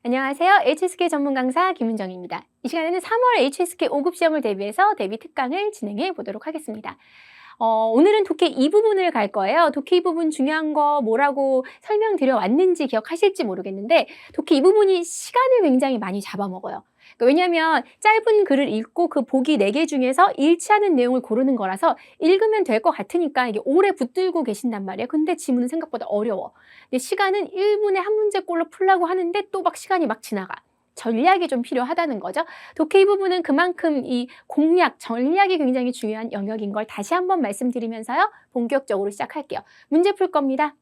안녕하세요. HSK 전문 강사 김은정입니다. 이 시간에는 3월 HSK 5급 시험을 대비해서 대비 특강을 진행해 보도록 하겠습니다. 오늘은 독해 이 부분을 갈 거예요. 독해 이 부분 중요한 거 뭐라고 설명드려 왔는지 기억하실지 모르겠는데 독해 이 부분이 시간을 굉장히 많이 잡아먹어요. 왜냐하면 짧은 글을 읽고 그 보기 4개 중에서 일치하는 내용을 고르는 거라서 읽으면 될 것 같으니까 이게 오래 붙들고 계신단 말이에요. 근데 지문은 생각보다 어려워. 근데 시간은 1분에 한 문제꼴로 풀라고 하는데 또 막 시간이 막 지나가. 전략이 좀 필요하다는 거죠. 독해 이 부분은 그만큼 이 공략, 전략이 굉장히 중요한 영역인 걸 다시 한번 말씀드리면서요. 본격적으로 시작할게요. 문제 풀 겁니다.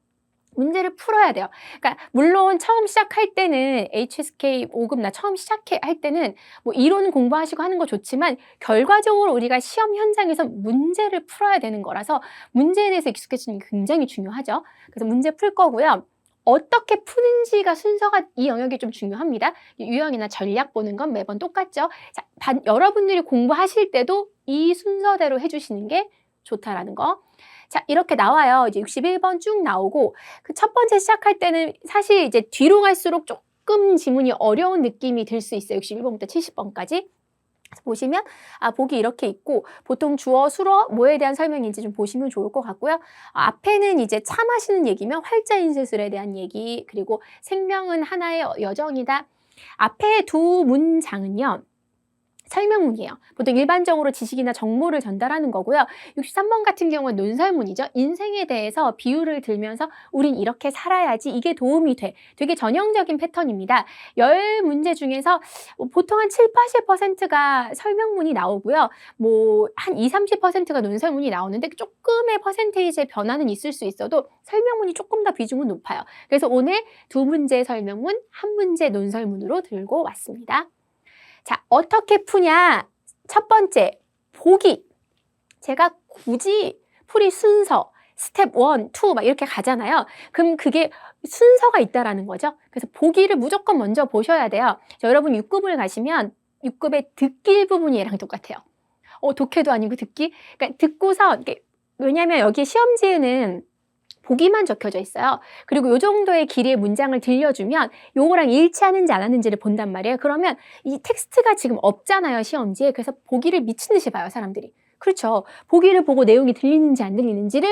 문제를 풀어야 돼요. 그러니까 물론 처음 시작할 때는 HSK 5급 나 처음 시작할 때는 뭐 이론 공부하시고 하는 거 좋지만 결과적으로 우리가 시험 현장에서 문제를 풀어야 되는 거라서 문제에 대해서 익숙해지는 게 굉장히 중요하죠. 그래서 문제 풀 거고요. 어떻게 푸는지가 순서가 이 영역이 좀 중요합니다. 유형이나 전략 보는 건 매번 똑같죠. 자, 여러분들이 공부하실 때도 이 순서대로 해주시는 게 좋다라는 거. 자, 이렇게 나와요. 이제 61번 쭉 나오고 그 첫 번째 시작할 때는 사실 이제 뒤로 갈수록 조금 지문이 어려운 느낌이 들 수 있어요. 61번부터 70번까지. 보시면 보기 이렇게 있고 보통 주어, 수어 뭐에 대한 설명인지 좀 보시면 좋을 것 같고요. 앞에는 이제 차 마시는 얘기면 활자인쇄술에 대한 얘기 그리고 생명은 하나의 여정이다. 앞에 두 문장은요. 설명문이에요. 보통 일반적으로 지식이나 정보를 전달하는 거고요. 63번 같은 경우는 논설문이죠. 인생에 대해서 비유를 들면서 우린 이렇게 살아야지 이게 도움이 돼. 되게 전형적인 패턴입니다. 10문제 중에서 보통 한 7, 80%가 설명문이 나오고요. 뭐 한 2, 30%가 논설문이 나오는데 조금의 퍼센테이지의 변화는 있을 수 있어도 설명문이 조금 더 비중은 높아요. 그래서 오늘 2문제 설명문, 1문제 논설문으로 들고 왔습니다. 자, 어떻게 푸냐? 첫 번째, 보기. 제가 굳이 풀이 순서, 스텝 1, 2 막 이렇게 가잖아요. 그럼 그게 순서가 있다라는 거죠. 그래서 보기를 무조건 먼저 보셔야 돼요. 자, 여러분 6급을 가시면 6급의 듣기 부분이 얘랑 똑같아요. 독해도 아니고 듣기. 그러니까 듣고서 왜냐하면 여기 시험지에는 보기만 적혀져 있어요. 그리고 이 정도의 길이의 문장을 들려주면 요거랑 일치하는지 안 하는지를 본단 말이에요. 그러면 이 텍스트가 지금 없잖아요, 시험지에. 그래서 보기를 미친 듯이 봐요, 사람들이. 그렇죠. 보기를 보고 내용이 들리는지 안 들리는지를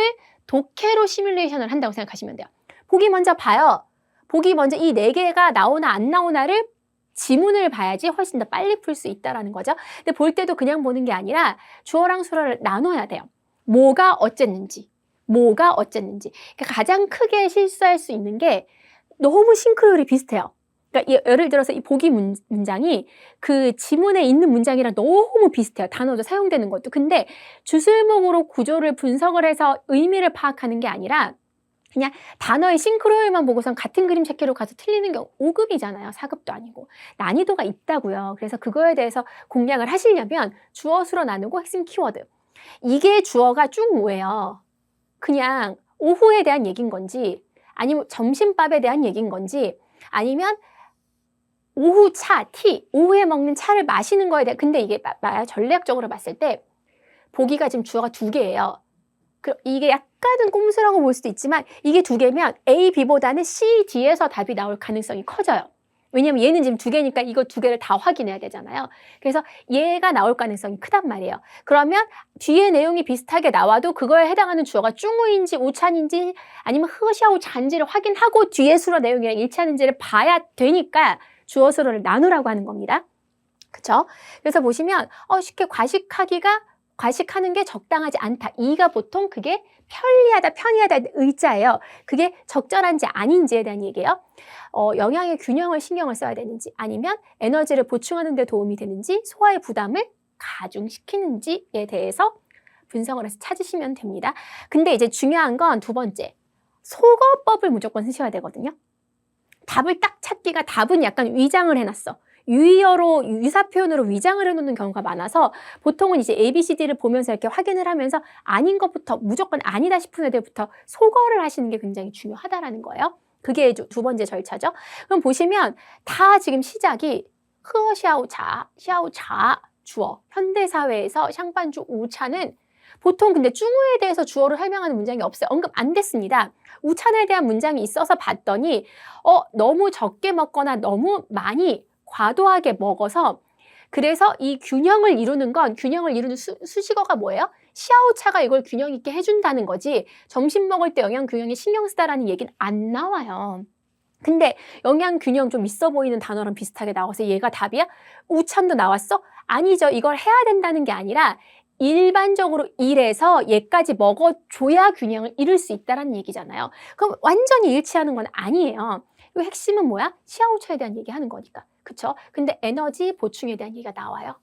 독해로 시뮬레이션을 한다고 생각하시면 돼요. 보기 먼저 봐요. 보기 먼저 이 4개가 나오나 안 나오나를 지문을 봐야지 훨씬 더 빨리 풀 수 있다는 거죠. 근데 볼 때도 그냥 보는 게 아니라 주어랑 수어를 나눠야 돼요. 뭐가 어쨌는지. 그러니까 가장 크게 실수할 수 있는 게 너무 싱크로율이 비슷해요. 그러니까 예를 들어서 이 보기 문장이 그 지문에 있는 문장이랑 너무 비슷해요. 단어도 사용되는 것도. 근데 주술목으로 구조를 분석을 해서 의미를 파악하는 게 아니라 그냥 단어의 싱크로율만 보고선 같은 그림 찾기로 가서 틀리는 경우 5급이잖아요. 4급도 아니고. 난이도가 있다고요. 그래서 그거에 대해서 공략을 하시려면 주어, 수로 나누고 핵심 키워드. 이게 주어가 쭉 뭐예요? 그냥 오후에 대한 얘기인 건지 아니면 점심밥에 대한 얘기인 건지 아니면 오후 차, 티, 오후에 먹는 차를 마시는 거에 대해 근데 이게 전략적으로 봤을 때 보기가 지금 주어가 2개예요. 이게 약간은 꼼수라고 볼 수도 있지만 이게 2개면 A, B보다는 C, D에서 답이 나올 가능성이 커져요. 왜냐면 얘는 지금 2개니까 이거 2개를 다 확인해야 되잖아요. 그래서 얘가 나올 가능성이 크단 말이에요. 그러면 뒤에 내용이 비슷하게 나와도 그거에 해당하는 주어가 쭈무인지 우찬인지 아니면 흐샤우 잔지를 확인하고 뒤에 수로 내용이랑 일치하는지를 봐야 되니까 주어 수로를 나누라고 하는 겁니다. 그렇죠? 그래서 보시면 쉽게 과식하는 게 적당하지 않다. 이가 보통 그게 편리하다 의자예요. 그게 적절한지 아닌지에 대한 얘기예요. 영양의 균형을 신경을 써야 되는지 아니면 에너지를 보충하는 데 도움이 되는지 소화의 부담을 가중시키는지에 대해서 분석을 해서 찾으시면 됩니다. 근데 이제 중요한 건 2번째. 속어법을 무조건 쓰셔야 되거든요. 답을 딱 찾기가 답은 약간 위장을 해놨어. 유의어로 유사 표현으로 위장을 해놓는 경우가 많아서 보통은 이제 ABCD를 보면서 이렇게 확인을 하면서 아닌 것부터 무조건 아니다 싶은 애들부터 속어를 하시는 게 굉장히 중요하다라는 거예요. 그게 2번째 절차죠. 그럼 보시면 다 지금 시작이 흐어샤오자, 샤오자 주어 현대사회에서 샹반주 우차는 보통 근데 중우에 대해서 주어를 설명하는 문장이 없어요. 언급 안 됐습니다. 우찬에 대한 문장이 있어서 봤더니 너무 적게 먹거나 너무 많이 과도하게 먹어서 그래서 이 균형을 이루는 건 균형을 이루는 수식어가 뭐예요? 시아오차가 이걸 균형 있게 해준다는 거지 점심 먹을 때 영양 균형에 신경 쓰다라는 얘기는 안 나와요. 근데 영양 균형 좀 있어 보이는 단어랑 비슷하게 나와서 얘가 답이야? 우찬도 나왔어? 아니죠. 이걸 해야 된다는 게 아니라 일반적으로 이래서 얘까지 먹어줘야 균형을 이룰 수 있다는 얘기잖아요. 그럼 완전히 일치하는 건 아니에요. 이 핵심은 뭐야? 시아오차에 대한 얘기하는 거니까. 그쵸? 근데 에너지 보충에 대한 얘기가 나와요.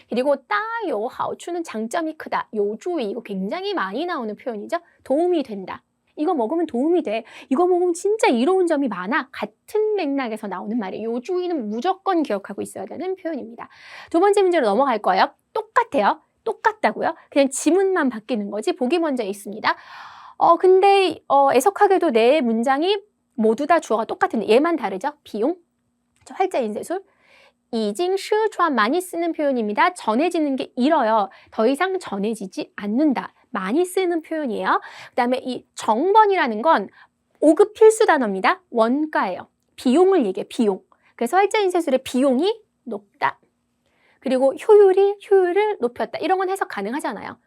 그리고 따요 하오추는 장점이 크다. 요주의 이거 굉장히 많이 나오는 표현이죠. 도움이 된다. 이거 먹으면 도움이 돼. 이거 먹으면 진짜 이로운 점이 많아. 같은 맥락에서 나오는 말이에요. 요주의는 무조건 기억하고 있어야 되는 표현입니다. 두 번째 문제로 넘어갈 거예요. 똑같아요. 똑같다고요? 그냥 지문만 바뀌는 거지. 보기 먼저 있습니다. 근데 애석하게도 네 문장이 모두 다 주어가 똑같은데 얘만 다르죠? 비용, 활자 인쇄술. 이징 시추안 많이 쓰는 표현입니다. 전해지는 게 일어요. 더 이상 전해지지 않는다. 많이 쓰는 표현이에요. 그 다음에 이 정번이라는 건 5급 필수 단어입니다. 원가예요. 비용을 얘기해, 비용. 그래서 활자 인쇄술의 비용이 높다. 그리고 효율을 높였다. 이런 건 해석 가능하잖아요.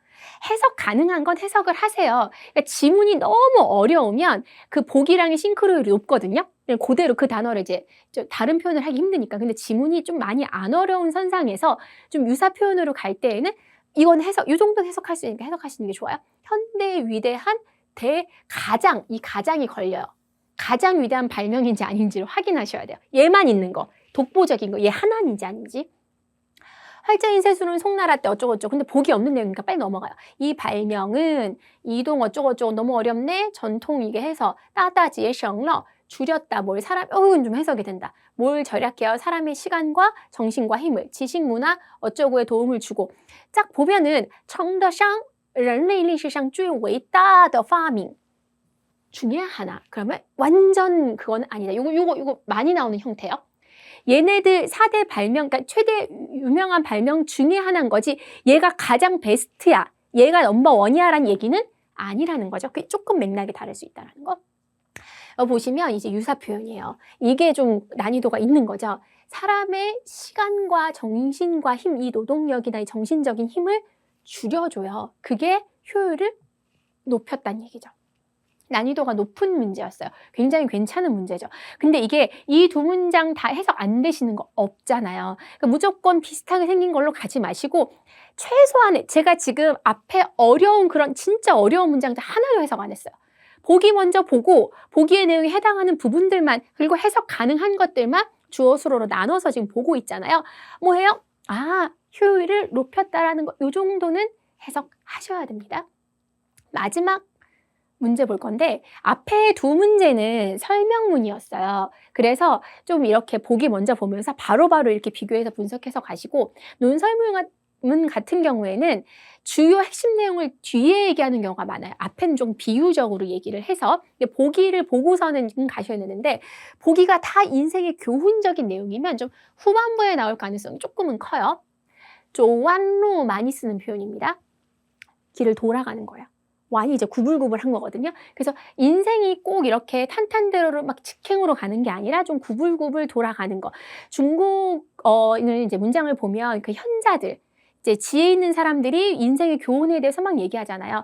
해석 가능한 건 해석을 하세요. 그러니까 지문이 너무 어려우면 그 보기량의 싱크로율이 높거든요. 그대로 그 단어를 이제 좀 다른 표현을 하기 힘드니까. 근데 지문이 좀 많이 안 어려운 선상에서 좀 유사 표현으로 갈 때에는 이건 이 정도는 해석할 수 있으니까 해석하시는 게 좋아요. 현대의 위대한 가장, 이 가장이 걸려요. 가장 위대한 발명인지 아닌지를 확인하셔야 돼요. 얘만 있는 거, 독보적인 거, 얘 하나인지 아닌지. 활자 인쇄술은 송나라 때 어쩌고저쩌고. 근데 복이 없는 내용이니까 빨리 넘어가요. 이 발명은 이동 어쩌고저쩌고 너무 어렵네. 전통이게 해서 따다지에 省了 줄였다. 뭘 좀 해석이 된다. 뭘 절약해요? 사람의 시간과 정신과 힘을 지식 문화 어쩌고에 도움을 주고. 쫙 보면은 称得上人类历史上最伟大的发明 중에 하나. 그러면 완전 그건 아니다. 요거 많이 나오는 형태요. 얘네들 4대 발명, 그러니까 최대 유명한 발명 중에 하나인 거지 얘가 가장 베스트야, 얘가 넘버원이야 라는 얘기는 아니라는 거죠. 그게 조금 맥락이 다를 수 있다는 거. 보시면 이제 유사 표현이에요. 이게 좀 난이도가 있는 거죠. 사람의 시간과 정신과 힘, 이 노동력이나 이 정신적인 힘을 줄여줘요. 그게 효율을 높였다는 얘기죠. 난이도가 높은 문제였어요. 굉장히 괜찮은 문제죠. 근데 이게 이 두 문장 다 해석 안 되시는 거 없잖아요. 그러니까 무조건 비슷하게 생긴 걸로 가지 마시고 최소한의 제가 지금 앞에 어려운 그런 진짜 어려운 문장들 하나도 해석 안 했어요. 보기 먼저 보고 보기의 내용에 해당하는 부분들만 그리고 해석 가능한 것들만 주어 수로로 나눠서 지금 보고 있잖아요. 뭐예요? 효율을 높였다라는 거 이 정도는 해석하셔야 됩니다. 마지막 문제 볼 건데 앞에 두 문제는 설명문이었어요. 그래서 좀 이렇게 보기 먼저 보면서 바로바로 이렇게 비교해서 분석해서 가시고 논설문 같은 경우에는 주요 핵심 내용을 뒤에 얘기하는 경우가 많아요. 앞에는 좀 비유적으로 얘기를 해서 보기를 보고서는 가셔야 되는데 보기가 다 인생의 교훈적인 내용이면 좀 후반부에 나올 가능성이 조금은 커요. 조완로 많이 쓰는 표현입니다. 길을 돌아가는 거예요. 완이 이제 구불구불한 거거든요. 그래서 인생이 꼭 이렇게 탄탄대로를 막 직행으로 가는 게 아니라 좀 구불구불 돌아가는 거. 중국어는 이제 문장을 보면 그 현자들, 이제 지혜 있는 사람들이 인생의 교훈에 대해서 막 얘기하잖아요.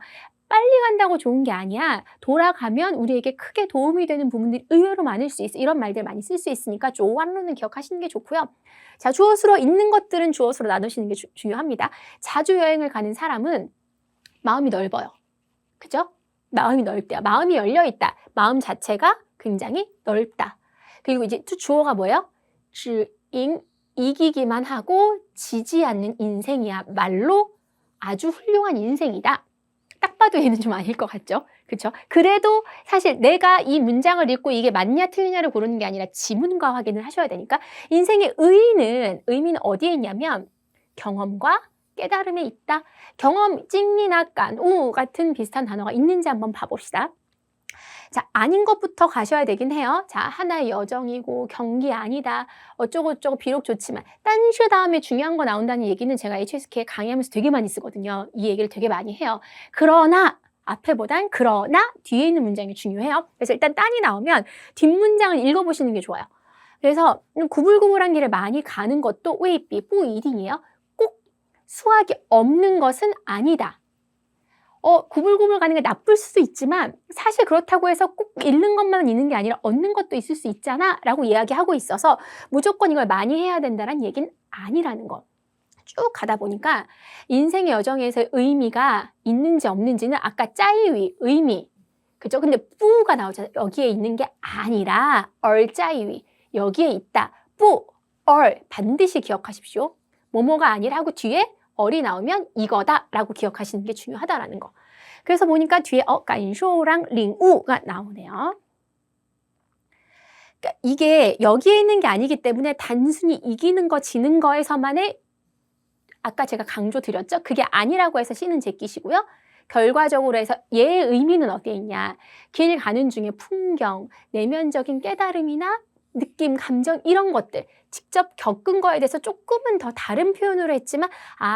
빨리 간다고 좋은 게 아니야. 돌아가면 우리에게 크게 도움이 되는 부분들이 의외로 많을 수 있어. 이런 말들 많이 쓸 수 있으니까 조완로는 기억하시는 게 좋고요. 자, 주어수로 있는 것들은 주어수로 나누시는 게 중요합니다. 자주 여행을 가는 사람은 마음이 넓어요. 그죠? 마음이 넓대요. 마음이 열려있다. 마음 자체가 굉장히 넓다. 그리고 이제 주어가 뭐예요? 이기기만 하고 지지 않는 인생이야. 말로 아주 훌륭한 인생이다. 딱 봐도 얘는 좀 아닐 것 같죠? 그렇죠? 그래도 사실 내가 이 문장을 읽고 이게 맞냐 틀리냐를 고르는 게 아니라 지문과 확인을 하셔야 되니까 인생의 의미는 어디에 있냐면 경험과 깨달음에 있다. 경험, 찡리나 깐, 우 같은 비슷한 단어가 있는지 한번 봐봅시다. 자, 아닌 것부터 가셔야 되긴 해요. 자, 하나의 여정이고 경기 아니다. 어쩌고저쩌고 비록 좋지만 딴시 다음에 중요한 거 나온다는 얘기는 제가 HSK 강의하면서 되게 많이 쓰거든요. 이 얘기를 되게 많이 해요. 그러나 앞에보단 그러나 뒤에 있는 문장이 중요해요. 그래서 일단 딴이 나오면 뒷문장을 읽어보시는 게 좋아요. 그래서 구불구불한 길을 많이 가는 것도未必不一定이에요. 꼭 수학이 없는 것은 아니다. 구불구불 가는 게 나쁠 수도 있지만 사실 그렇다고 해서 꼭 잃는 것만 있는 게 아니라 얻는 것도 있을 수 있잖아 라고 이야기하고 있어서 무조건 이걸 많이 해야 된다는 얘기는 아니라는 거. 쭉 가다 보니까 인생의 여정에서 의미가 있는지 없는지는 아까 짜이위, 의미. 그죠? 근데 뿌가 나오잖아요. 여기에 있는 게 아니라 얼짜이위. 여기에 있다. 뿌, 얼 반드시 기억하십시오. 뭐뭐가 아니라 하고 뒤에 얼이 나오면 이거다 라고 기억하시는 게 중요하다라는 거. 그래서 보니까 뒤에 간쇼랑 링우가 나오네요. 그러니까 이게 여기에 있는 게 아니기 때문에 단순히 이기는 거 지는 거에서만의 아까 제가 강조 드렸죠? 그게 아니라고 해서 C는 제끼시고요. 결과적으로 해서 얘의 의미는 어디에 있냐. 길 가는 중에 풍경, 내면적인 깨달음이나 느낌, 감정 이런 것들 직접 겪은 거에 대해서 조금은 더 다른 표현으로 했지만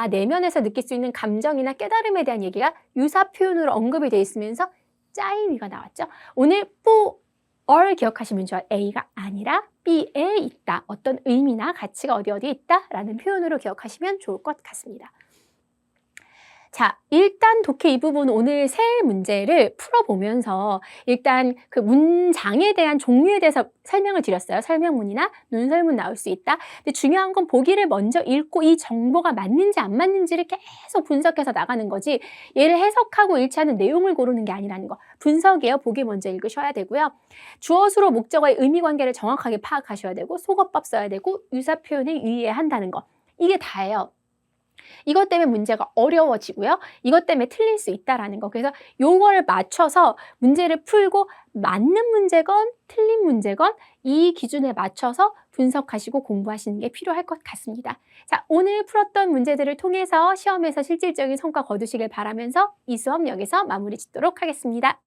내면에서 느낄 수 있는 감정이나 깨달음에 대한 얘기가 유사 표현으로 언급이 돼 있으면서 짜이위가 나왔죠. 오늘 뿌, 얼 기억하시면 좋아요. A가 아니라 B에 있다. 어떤 의미나 가치가 어디에 있다라는 표현으로 기억하시면 좋을 것 같습니다. 자, 일단 독해 이 부분 오늘 세 문제를 풀어보면서 일단 그 문장에 대한 종류에 대해서 설명을 드렸어요. 설명문이나 논설문 나올 수 있다. 근데 중요한 건 보기를 먼저 읽고 이 정보가 맞는지 안 맞는지를 계속 분석해서 나가는 거지 얘를 해석하고 일치하는 내용을 고르는 게 아니라는 거. 분석이에요. 보기 먼저 읽으셔야 되고요. 주어, 수로, 목적어의 의미 관계를 정확하게 파악하셔야 되고 속어법 써야 되고 유사 표현을 유의해야 한다는 거. 이게 다예요. 이것 때문에 문제가 어려워지고요. 이것 때문에 틀릴 수 있다라는 거. 그래서 요거를 맞춰서 문제를 풀고 맞는 문제건 틀린 문제건 이 기준에 맞춰서 분석하시고 공부하시는 게 필요할 것 같습니다. 자, 오늘 풀었던 문제들을 통해서 시험에서 실질적인 성과 거두시길 바라면서 이 수업 여기서 마무리 짓도록 하겠습니다.